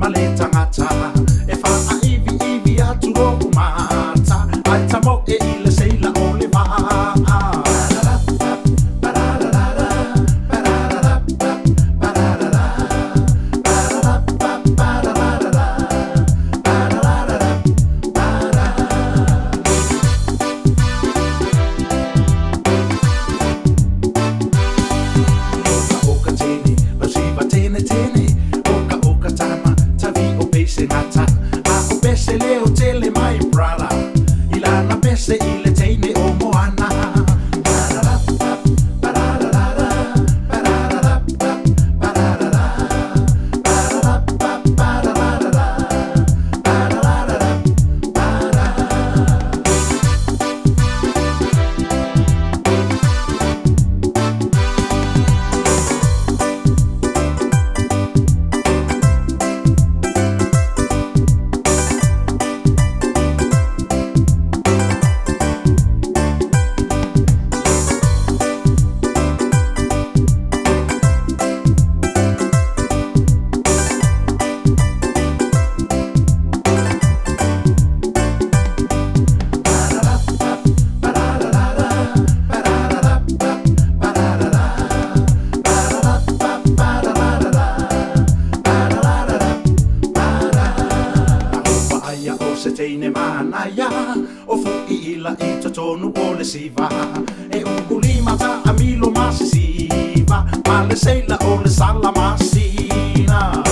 ma le tangata e wha a iwi atu o mata ai tamo e i le seila o le maa. Se leo tele mai brala ilana pese ile teine o moana. Se teine manaya o fu'i ila I tatonu o le siva e ulimata a milo masisiva ma le seila o le sala masina.